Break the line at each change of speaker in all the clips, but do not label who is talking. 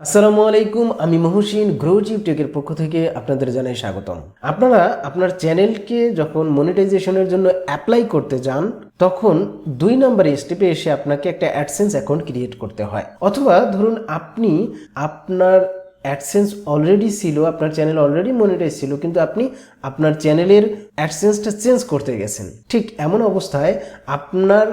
আসসালামু আলাইকুম, আমি মহসিন গ্রোজিভ টেকের পক্ষ থেকে আপনাদের জানাই স্বাগতম। আপনারা আপনার চ্যানেলকে যখন মনিটাইজেশনের জন্য অ্যাপ্লাই করতে যান তখন 2 নম্বর স্টেপে এসে আপনাকে একটা অ্যাডসেন্স অ্যাকাউন্ট ক্রিয়েট করতে হয়, অথবা ধরুন আপনি আপনার অ্যাডসেন্স অলরেডি ছিল, আপনার চ্যানেল অলরেডি মনিটাইজ ছিল, কিন্তু আপনি আপনার চ্যানেলের অ্যাডসেন্সটা চেঞ্জ করতে গেছেন। ঠিক এমন অবস্থায় আপনার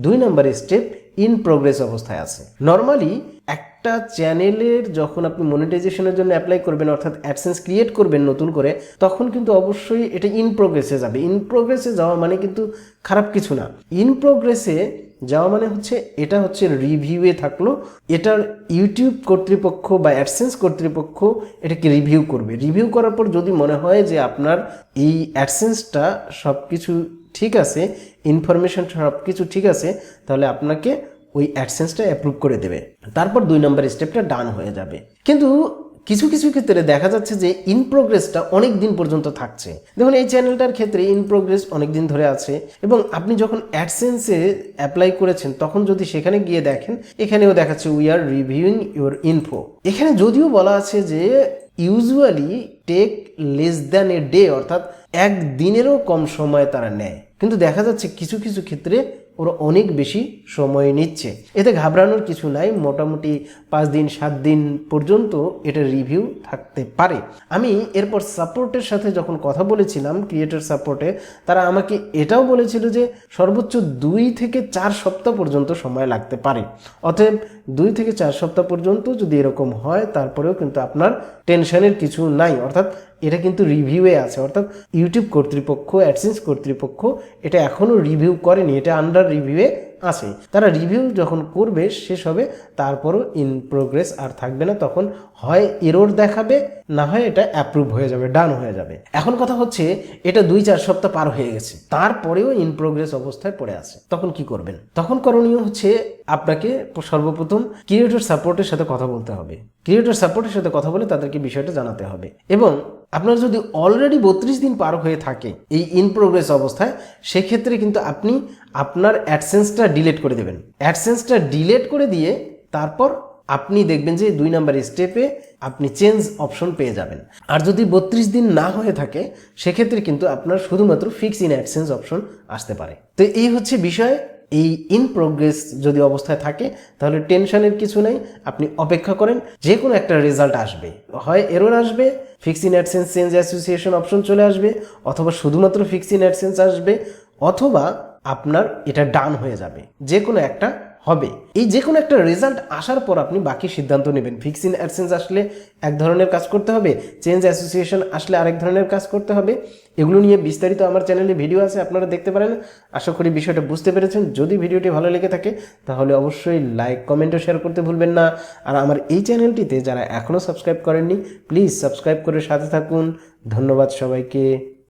2 নম্বর স্টেপ ইন প্রোগ্রেস অবস্থায় আছে। নর্মালি একটা চ্যানেলের যখন আপনি মনিটাইজেশনের জন্য অ্যাপ্লাই করবেন, অর্থাৎ অ্যাডসেন্স ক্রিয়েট করবেন নতুন করে, তখন কিন্তু অবশ্যই এটা ইন প্রোগ্রেসে যাবে। ইন প্রোগ্রেসে যাওয়া মানে কিন্তু খারাপ কিছু না। ইন প্রোগ্রেসে যাওয়া মানে হচ্ছে এটা হচ্ছে রিভিউয়ে থাকলো, এটার ইউটিউব কর্তৃপক্ষ বা অ্যাডসেন্স কর্তৃপক্ষ এটাকে রিভিউ করবে। রিভিউ করার পর যদি মনে হয় যে আপনার এই অ্যাডসেন্সটা সব কিছু ঠিক আছে, ইনফরমেশন সব কিছু ঠিক আছে, তাহলে আপনাকে ওই অ্যাডসেন্সটা অ্যাপ্রুভ করে দেবে। তারপর 2 নম্বর স্টেপটা ডান হয়ে যাবে। কিন্তু কিছু কিছু ক্ষেত্রে দেখা যাচ্ছে যে ইন প্রোগ্রেসটা অনেক দিন পর্যন্ত থাকছে। দেখুন, এই চ্যানেলটার ক্ষেত্রে ইন প্রোগ্রেস অনেক দিন ধরে আছে, এবং আপনি যখন অ্যাডসেন্সে অ্যাপ্লাই করেছেন তখন যদি সেখানে গিয়ে দেখেন, এখানেও দেখাচ্ছে we are reviewing your info. এখানে যদিও বলা আছে যে usually take less than a day, অর্থাৎ একদিনেরও কম সময় তারা নেয়, কিন্তু দেখা যাচ্ছে কিছু কিছু ক্ষেত্রে ওরা অনেক বেশি সময় নিচ্ছে। এতে ঘাবড়ানোর কিছু নাই, মোটামুটি 5 দিন 7 দিন পর্যন্ত এটা রিভিউ থাকতে পারে। আমি এরপর সাপোর্টের সাথে যখন কথা বলেছিলাম, ক্রিয়েটর সাপোর্টে, তারা আমাকে এটাও বলেছিল যে সর্বোচ্চ 2 থেকে 4 সপ্তাহ পর্যন্ত সময় লাগতে পারে। অতএব 2 থেকে 4 সপ্তাহ পর্যন্ত যদি এরকম হয়, তারপরেও কিন্তু আপনার টেনশনের কিছু নাই, অর্থাৎ এটা কিন্তু রিভিউয়ে আছে, অর্থাৎ ইউটিউব কর্তৃপক্ষ, অ্যাডসেন্স কর্তৃপক্ষ এটা এখনও রিভিউ করেনি, এটা আন্ডার রিভিউয়ে আছে। তারা রিভিউ যখন করবে, শেষ হবে, তারপরও ইন প্রোগ্রেস আর থাকবে না, তখন হয় এরর দেখাবে, না হয় এটা অ্যাপ্রুভ হয়ে যাবে, ডান হয়ে যাবে। এখন কথা হচ্ছে এটা 2-4 সপ্তাহ পার হয়ে গেছে, তারপরেও ইন প্রোগ্রেস অবস্থায় পড়ে আছে, তখন কি করবেন? তখন করণীয় হচ্ছে আপনাকে সর্বপ্রথম ক্রিয়েটর সাপোর্টের সাথে কথা বলতে হবে। ক্রিয়েটর সাপোর্টের সাথে কথা বলে তাদেরকে বিষয়টা জানাতে হবে, এবং আপনার যদি অলরেডি 32 দিন পার হয়ে থাকে এই ইন প্রোগ্রেস অবস্থায়, সেক্ষেত্রে কিন্তু আপনি আপনার অ্যাডসেন্সটা ডিলিট করে দেবেন। অ্যাডসেন্সটা ডিলিট করে দিয়ে তারপর আপনি দেখবেন যে 2 নম্বর স্টেপে আপনি চেঞ্জ অপশন পেয়ে যাবেন। আর যদি 32 দিন না হয়ে থাকে, সেক্ষেত্রে কিন্তু আপনার শুধুমাত্র ফিক্স ইন অ্যাডসেন্স অপশন আসতে পারে। তো এই হচ্ছে বিষয়। এই ইন প্রোগ্রেস যদি অবস্থায় থাকে তাহলে টেনশনের কিছু নেই, আপনি অপেক্ষা করেন, যে কোনো একটা রেজাল্ট আসবে, হয় এরর আসবে, fix in AdSense change association option চলে আসবে, অথবা শুধুমাত্র ফিক্স ইন অ্যাডসেন্স আসবে, অথবা আপনার এটা ডান হয়ে যাবে, যে কোনো একটা হবে। এই যে কোনো একটা রেজাল্ট আসার পর আপনি বাকি সিদ্ধান্ত নেবেন। ফিক্স ইন অ্যাডসেন্স আসলে এক ধরনের কাজ করতে হবে, চেঞ্জ অ্যাসোসিয়েশন আসলে আরেক ধরনের কাজ করতে হবে। এগুলো নিয়ে বিস্তারিত আমার চ্যানেলে ভিডিও আছে, আপনারা দেখতে পারেন। আশা করি বিষয়টা বুঝতে পেরেছেন। যদি ভিডিওটি ভালো লেগে থাকে তাহলে অবশ্যই লাইক, কমেন্ট ও শেয়ার করতে ভুলবেন না। আর আমার এই চ্যানেলটিতে যারা এখনও সাবস্ক্রাইব করেননি, প্লিজ সাবস্ক্রাইব করে সাথে থাকুন। ধন্যবাদ সবাইকে।